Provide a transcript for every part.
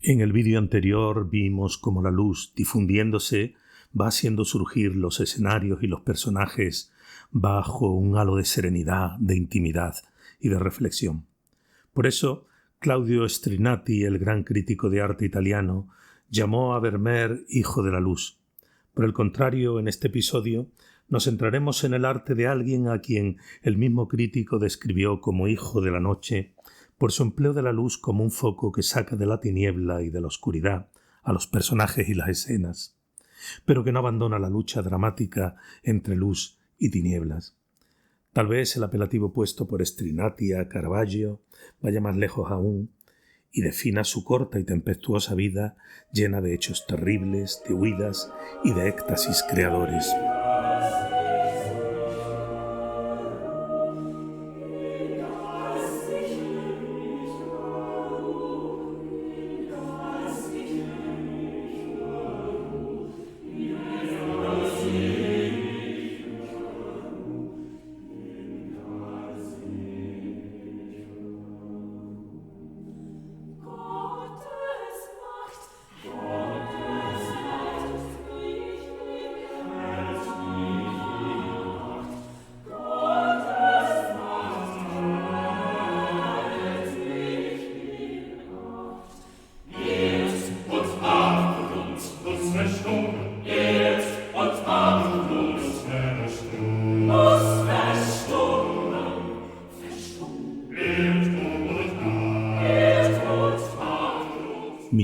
En el vídeo anterior vimos cómo la luz, difundiéndose, va haciendo surgir los escenarios y los personajes bajo un halo de serenidad, de intimidad y de reflexión. Por eso, Claudio Strinati, el gran crítico de arte italiano, llamó a Vermeer hijo de la luz. Por el contrario, en este episodio nos centraremos en el arte de alguien a quien el mismo crítico describió como hijo de la noche, por su empleo de la luz como un foco que saca de la tiniebla y de la oscuridad a los personajes y las escenas, pero que no abandona la lucha dramática entre luz y tinieblas. Tal vez el apelativo puesto por Strinati a Caravaggio vaya más lejos aún y defina su corta y tempestuosa vida llena de hechos terribles, de huidas y de éxtasis creadores.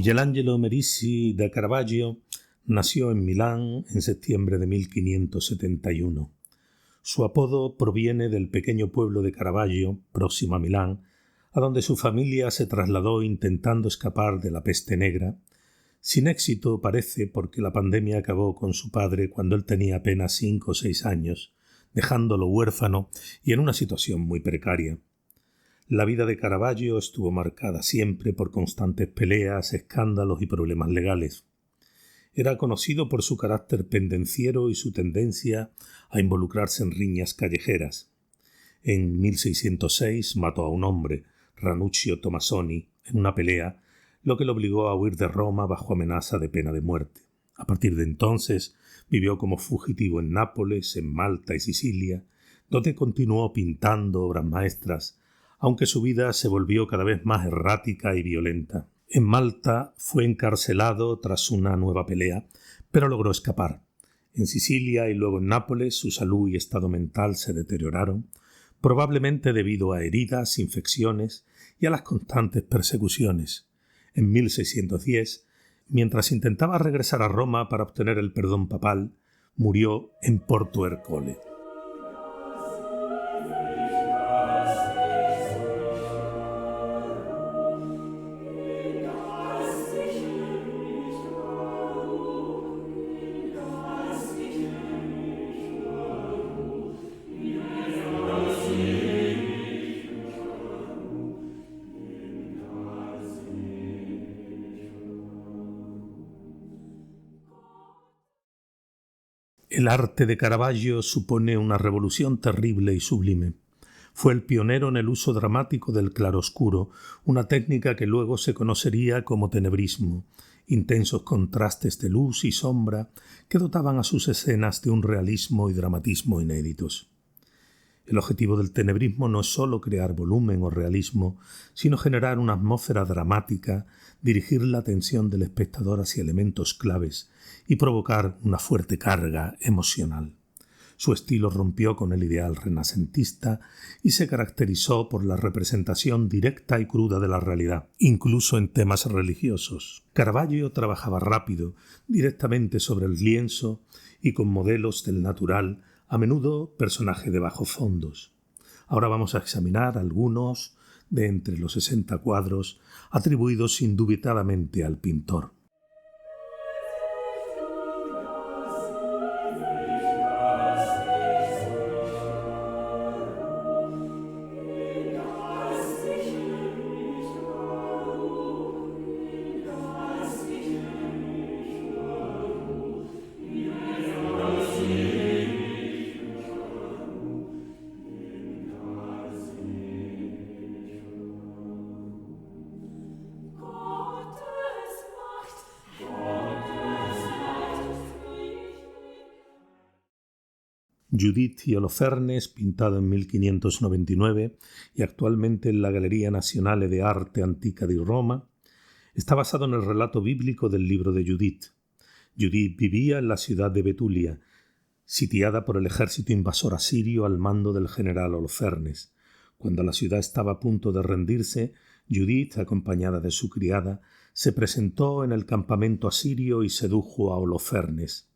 Michelangelo Merisi da Caravaggio nació en Milán en septiembre de 1571. Su apodo proviene del pequeño pueblo de Caravaggio, próximo a Milán, a donde su familia se trasladó intentando escapar de la peste negra. Sin éxito, parece, porque la pandemia acabó con su padre cuando él tenía apenas 5 o 6 años, dejándolo huérfano y en una situación muy precaria. La vida de Caravaggio estuvo marcada siempre por constantes peleas, escándalos y problemas legales. Era conocido por su carácter pendenciero y su tendencia a involucrarse en riñas callejeras. En 1606 mató a un hombre, Ranuccio Tomasoni, en una pelea, lo que le obligó a huir de Roma bajo amenaza de pena de muerte. A partir de entonces vivió como fugitivo en Nápoles, en Malta y Sicilia, donde continuó pintando obras maestras, aunque su vida se volvió cada vez más errática y violenta. En Malta fue encarcelado tras una nueva pelea, pero logró escapar. En Sicilia y luego en Nápoles su salud y estado mental se deterioraron, probablemente debido a heridas, infecciones y a las constantes persecuciones. En 1610, mientras intentaba regresar a Roma para obtener el perdón papal, murió en Porto Ercole. El arte de Caravaggio supone una revolución terrible y sublime. Fue el pionero en el uso dramático del claroscuro, una técnica que luego se conocería como tenebrismo, intensos contrastes de luz y sombra que dotaban a sus escenas de un realismo y dramatismo inéditos. El objetivo del tenebrismo no es sólo crear volumen o realismo, sino generar una atmósfera dramática, dirigir la atención del espectador hacia elementos claves y provocar una fuerte carga emocional. Su estilo rompió con el ideal renacentista y se caracterizó por la representación directa y cruda de la realidad, incluso en temas religiosos. Caravaggio trabajaba rápido, directamente sobre el lienzo y con modelos del natural, a menudo personaje de bajos fondos. Ahora vamos a examinar algunos de entre los 60 cuadros atribuidos indubitadamente al pintor. Judith y Holofernes, pintado en 1599 y actualmente en la Galleria Nazionale de Arte Antica di Roma, está basado en el relato bíblico del libro de Judith. Judith vivía en la ciudad de Betulia, sitiada por el ejército invasor asirio al mando del general Holofernes. Cuando la ciudad estaba a punto de rendirse, Judith, acompañada de su criada, se presentó en el campamento asirio y sedujo a Holofernes,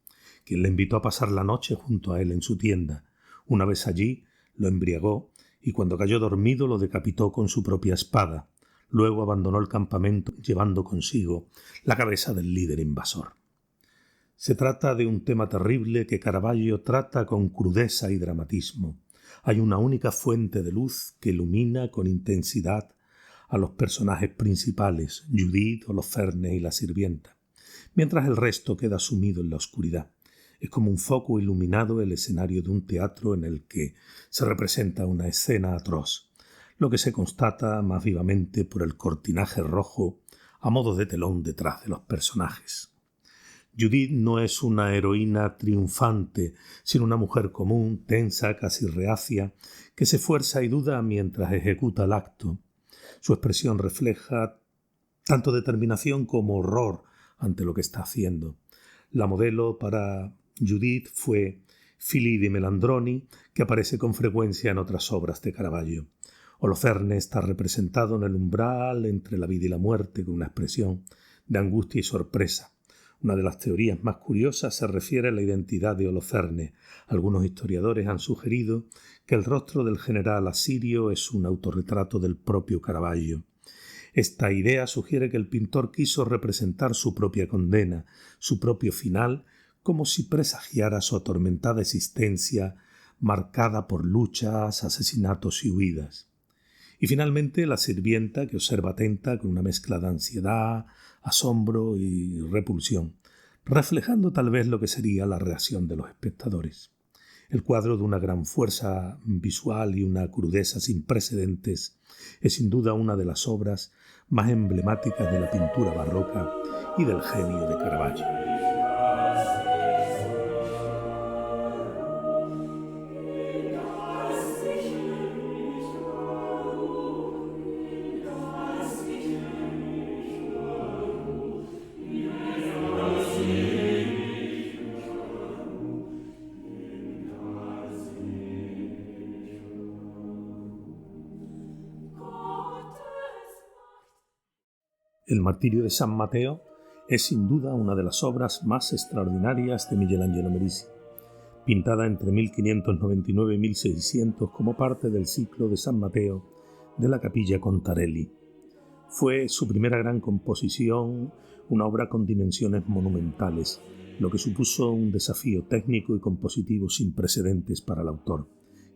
quien le invitó a pasar la noche junto a él en su tienda. Una vez allí, lo embriagó y cuando cayó dormido lo decapitó con su propia espada. Luego abandonó el campamento llevando consigo la cabeza del líder invasor. Se trata de un tema terrible que Caravaggio trata con crudeza y dramatismo. Hay una única fuente de luz que ilumina con intensidad a los personajes principales, Judith, Holofernes y la sirvienta, mientras el resto queda sumido en la oscuridad. Es como un foco iluminado el escenario de un teatro en el que se representa una escena atroz, lo que se constata más vivamente por el cortinaje rojo a modo de telón detrás de los personajes. Judith no es una heroína triunfante, sino una mujer común, tensa, casi reacia, que se esfuerza y duda mientras ejecuta el acto. Su expresión refleja tanto determinación como horror ante lo que está haciendo. La modelo para Judith fue Fili di Melandroni, que aparece con frecuencia en otras obras de Caravaggio. Holofernes está representado en el umbral entre la vida y la muerte con una expresión de angustia y sorpresa. Una de las teorías más curiosas se refiere a la identidad de Holofernes. Algunos historiadores han sugerido que el rostro del general asirio es un autorretrato del propio Caravaggio. Esta idea sugiere que el pintor quiso representar su propia condena, su propio final, como si presagiara su atormentada existencia marcada por luchas, asesinatos y huidas. Y finalmente la sirvienta, que observa atenta con una mezcla de ansiedad, asombro y repulsión, reflejando tal vez lo que sería la reacción de los espectadores. El cuadro, de una gran fuerza visual y una crudeza sin precedentes, es sin duda una de las obras más emblemáticas de la pintura barroca y del genio de Caravaggio. El martirio de San Mateo es sin duda una de las obras más extraordinarias de Michelangelo Merisi, pintada entre 1599 y 1600 como parte del ciclo de San Mateo de la Capilla Contarelli. Fue su primera gran composición, una obra con dimensiones monumentales, lo que supuso un desafío técnico y compositivo sin precedentes para el autor,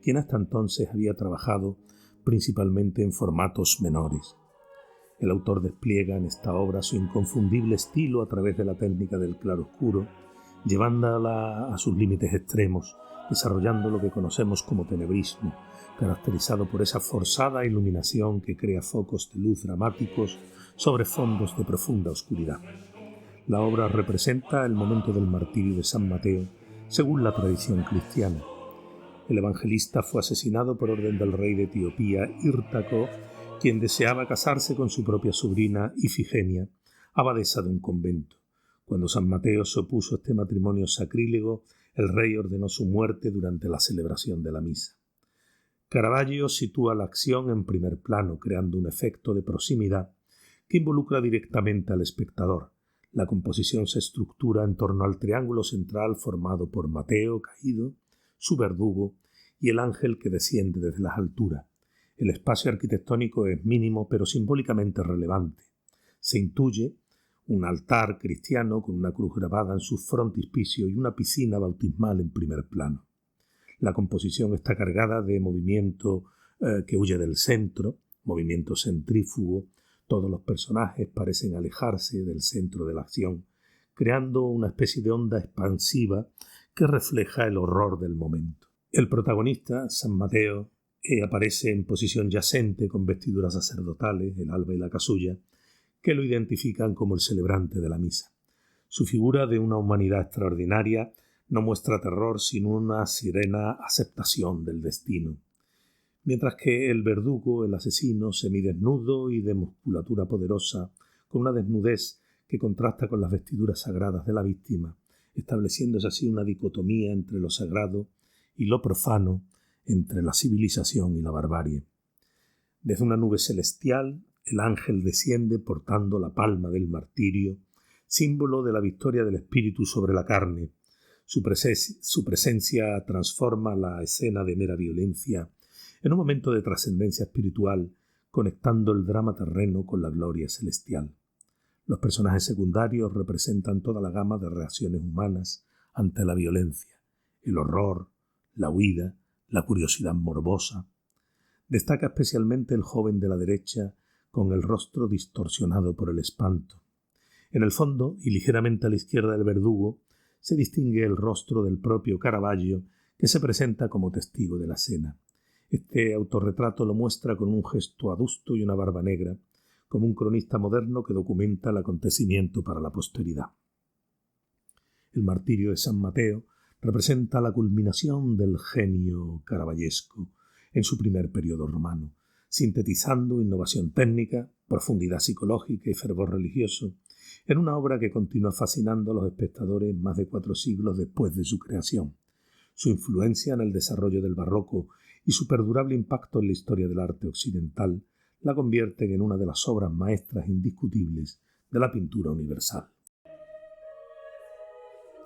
quien hasta entonces había trabajado principalmente en formatos menores. El autor despliega en esta obra su inconfundible estilo a través de la técnica del claroscuro, llevándola a sus límites extremos, desarrollando lo que conocemos como tenebrismo, caracterizado por esa forzada iluminación que crea focos de luz dramáticos sobre fondos de profunda oscuridad. La obra representa el momento del martirio de San Mateo, según la tradición cristiana. El evangelista fue asesinado por orden del rey de Etiopía, Hírtaco, quien deseaba casarse con su propia sobrina Ifigenia, abadesa de un convento. Cuando San Mateo se opuso a este matrimonio sacrílego, el rey ordenó su muerte durante la celebración de la misa. Caravaggio sitúa la acción en primer plano, creando un efecto de proximidad que involucra directamente al espectador. La composición se estructura en torno al triángulo central formado por Mateo caído, su verdugo y el ángel que desciende desde las alturas. El espacio arquitectónico es mínimo pero simbólicamente relevante. Se intuye un altar cristiano con una cruz grabada en su frontispicio y una piscina bautismal en primer plano. La composición está cargada de movimiento que huye del centro, movimiento centrífugo. Todos los personajes parecen alejarse del centro de la acción, creando una especie de onda expansiva que refleja el horror del momento. El protagonista, San Mateo, aparece en posición yacente con vestiduras sacerdotales, el alba y la casulla, que lo identifican como el celebrante de la misa. Su figura de una humanidad extraordinaria No muestra terror sino una serena aceptación del destino. Mientras que el verdugo, el asesino, semidesnudo y de musculatura poderosa, con una desnudez que contrasta con las vestiduras sagradas de la víctima, estableciéndose así una dicotomía entre lo sagrado y lo profano, entre la civilización y la barbarie. Desde una nube celestial, el ángel desciende portando la palma del martirio, símbolo de la victoria del espíritu sobre la carne. Su presencia transforma la escena de mera violencia en un momento de trascendencia espiritual, conectando el drama terreno con la gloria celestial. Los personajes secundarios representan toda la gama de reacciones humanas ante la violencia, el horror, la huida, la curiosidad morbosa. Destaca especialmente el joven de la derecha, con el rostro distorsionado por el espanto. En el fondo, y ligeramente a la izquierda del verdugo, se distingue el rostro del propio Caravaggio, que se presenta como testigo de la escena. Este autorretrato lo muestra con un gesto adusto y una barba negra, como un cronista moderno que documenta el acontecimiento para la posteridad. El martirio de San Mateo representa la culminación del genio caravallesco en su primer periodo romano, sintetizando innovación técnica, profundidad psicológica y fervor religioso, en una obra que continúa fascinando a los espectadores más de 4 siglos después de su creación. Su influencia en el desarrollo del barroco y su perdurable impacto en la historia del arte occidental la convierten en una de las obras maestras indiscutibles de la pintura universal.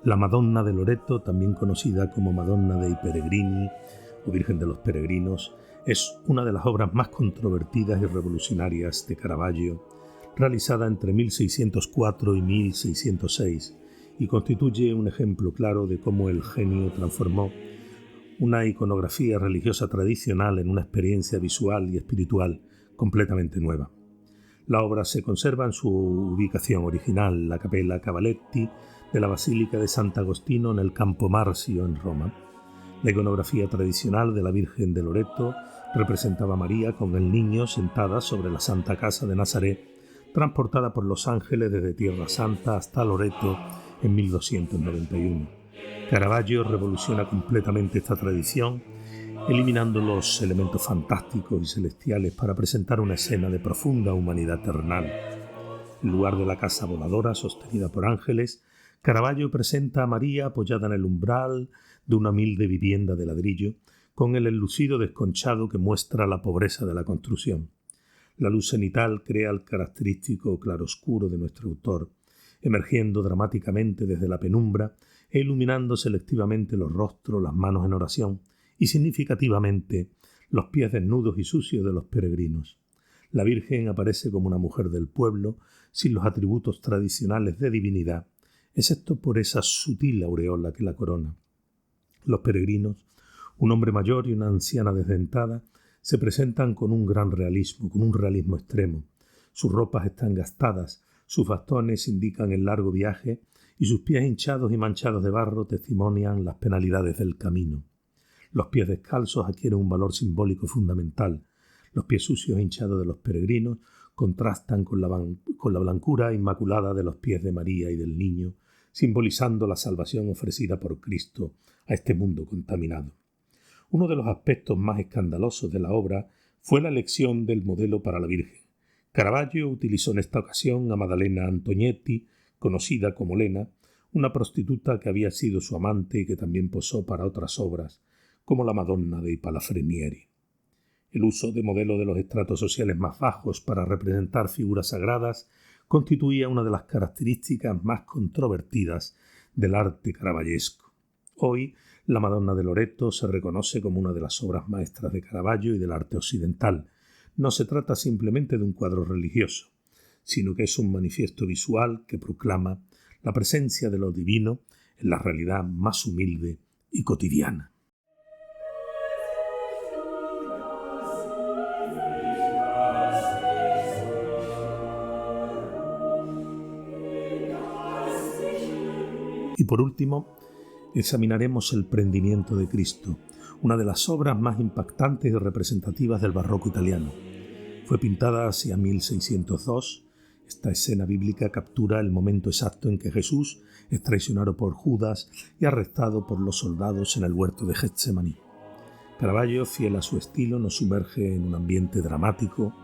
La Madonna de Loreto, también conocida como Madonna dei Peregrini o Virgen de los Peregrinos, es una de las obras más controvertidas y revolucionarias de Caravaggio, realizada entre 1604 y 1606, y constituye un ejemplo claro de cómo el genio transformó una iconografía religiosa tradicional en una experiencia visual y espiritual completamente nueva. La obra se conserva en su ubicación original, la Capella Cavaletti de la Basílica de Sant'Agostino en el Campo Marzio en Roma. La iconografía tradicional de la Virgen de Loreto representaba a María con el niño sentada sobre la Santa Casa de Nazaret, transportada por los ángeles desde Tierra Santa hasta Loreto en 1291. Caravaggio revoluciona completamente esta tradición, eliminando los elementos fantásticos y celestiales para presentar una escena de profunda humanidad terrenal. En lugar de la casa voladora sostenida por ángeles, Caravaggio presenta a María apoyada en el umbral de una humilde vivienda de ladrillo, con el enlucido desconchado que muestra la pobreza de la construcción. La luz cenital crea el característico claroscuro de nuestro autor, emergiendo dramáticamente desde la penumbra e iluminando selectivamente los rostros, las manos en oración y significativamente los pies desnudos y sucios de los peregrinos. La Virgen aparece como una mujer del pueblo, sin los atributos tradicionales de divinidad, excepto por esa sutil aureola que la corona. Los peregrinos, un hombre mayor y una anciana desdentada, se presentan con un gran realismo, con un realismo extremo. Sus ropas están gastadas, sus bastones indican el largo viaje y sus pies hinchados y manchados de barro testimonian las penalidades del camino. Los pies descalzos adquieren un valor simbólico fundamental. Los pies sucios e hinchados de los peregrinos contrastan con la blancura inmaculada de los pies de María y del niño, simbolizando la salvación ofrecida por Cristo a este mundo contaminado. Uno de los aspectos más escandalosos de la obra fue la elección del modelo para la Virgen. Caravaggio utilizó en esta ocasión a Maddalena Antognetti, conocida como Lena, una prostituta que había sido su amante y que también posó para otras obras, como la Madonna dei Palafrenieri. El uso de modelos de los estratos sociales más bajos para representar figuras sagradas constituía una de las características más controvertidas del arte caravallesco. Hoy, la Madonna de Loreto se reconoce como una de las obras maestras de Caravaggio y del arte occidental. No se trata simplemente de un cuadro religioso, sino que es un manifiesto visual que proclama la presencia de lo divino en la realidad más humilde y cotidiana. Y por último, examinaremos el Prendimiento de Cristo, una de las obras más impactantes y representativas del barroco italiano. Fue pintada hacia 1602, Esta escena bíblica captura el momento exacto en que Jesús es traicionado por Judas y arrestado por los soldados en el huerto de Getsemaní. Caravaggio, fiel a su estilo, nos sumerge en un ambiente dramático,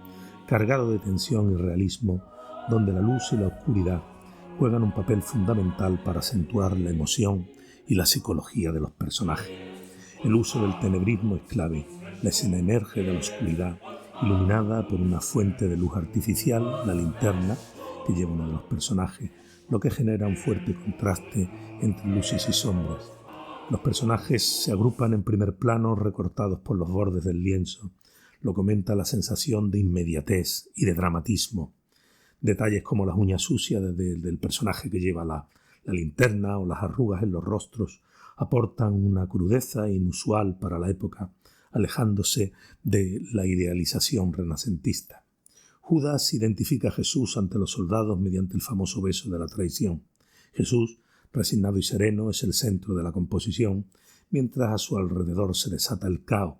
cargado de tensión y realismo, donde la luz y la oscuridad juegan un papel fundamental para acentuar la emoción y la psicología de los personajes. El uso del tenebrismo es clave. La escena emerge de la oscuridad, iluminada por una fuente de luz artificial, la linterna, que lleva uno de los personajes, lo que genera un fuerte contraste entre luces y sombras. Los personajes se agrupan en primer plano recortados por los bordes del lienzo, lo que aumenta la sensación de inmediatez y de dramatismo. Detalles como las uñas sucias del personaje que lleva la linterna o las arrugas en los rostros aportan una crudeza inusual para la época, alejándose de la idealización renacentista. Judas identifica a Jesús ante los soldados mediante el famoso beso de la traición. Jesús, resignado y sereno, es el centro de la composición, mientras a su alrededor se desata el caos.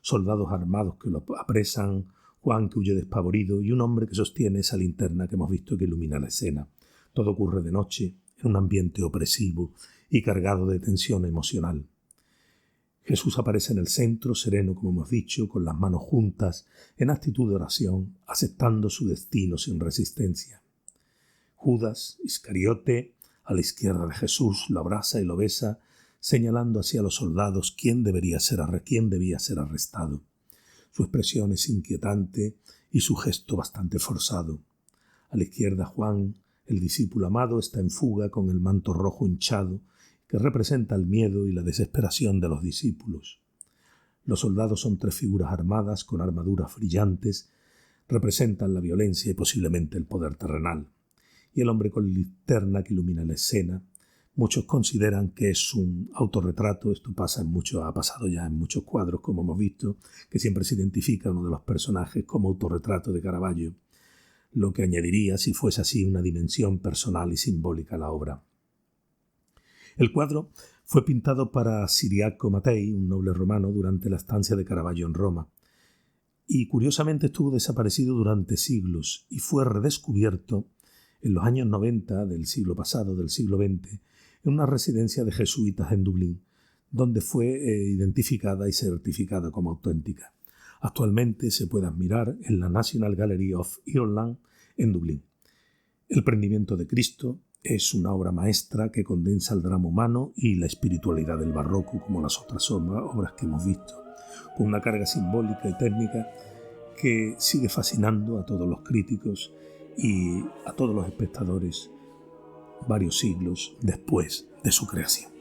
Soldados armados que lo apresan, Juan que huye despavorido y un hombre que sostiene esa linterna que hemos visto que ilumina la escena. Todo ocurre de noche, en un ambiente opresivo y cargado de tensión emocional. Jesús aparece en el centro, sereno como hemos dicho, con las manos juntas, en actitud de oración, aceptando su destino sin resistencia. Judas Iscariote, a la izquierda de Jesús, lo abraza y lo besa, señalando hacia los soldados quién debía ser arrestado. Su expresión es inquietante y su gesto bastante forzado. A la izquierda Juan, el discípulo amado, está en fuga con el manto rojo hinchado, que representa el miedo y la desesperación de los discípulos. Los soldados son tres figuras armadas con armaduras brillantes, representan la violencia y posiblemente el poder terrenal. Y el hombre con linterna que ilumina la escena, muchos consideran que es un autorretrato. Esto ha pasado ya en muchos cuadros, como hemos visto, que siempre se identifica a uno de los personajes como autorretrato de Caravaggio, lo que añadiría, si fuese así, una dimensión personal y simbólica a la obra. El cuadro fue pintado para Ciriaco Mattei, un noble romano, durante la estancia de Caravaggio en Roma, y curiosamente estuvo desaparecido durante siglos y fue redescubierto en los años 90 del siglo pasado, del siglo XX, en una residencia de jesuitas en Dublín, donde fue identificada y certificada como auténtica. Actualmente se puede admirar en la National Gallery of Ireland en Dublín. El prendimiento de Cristo es una obra maestra que condensa el drama humano y la espiritualidad del barroco, como las otras obras que hemos visto, con una carga simbólica y técnica que sigue fascinando a todos los críticos y a todos los espectadores varios siglos después de su creación.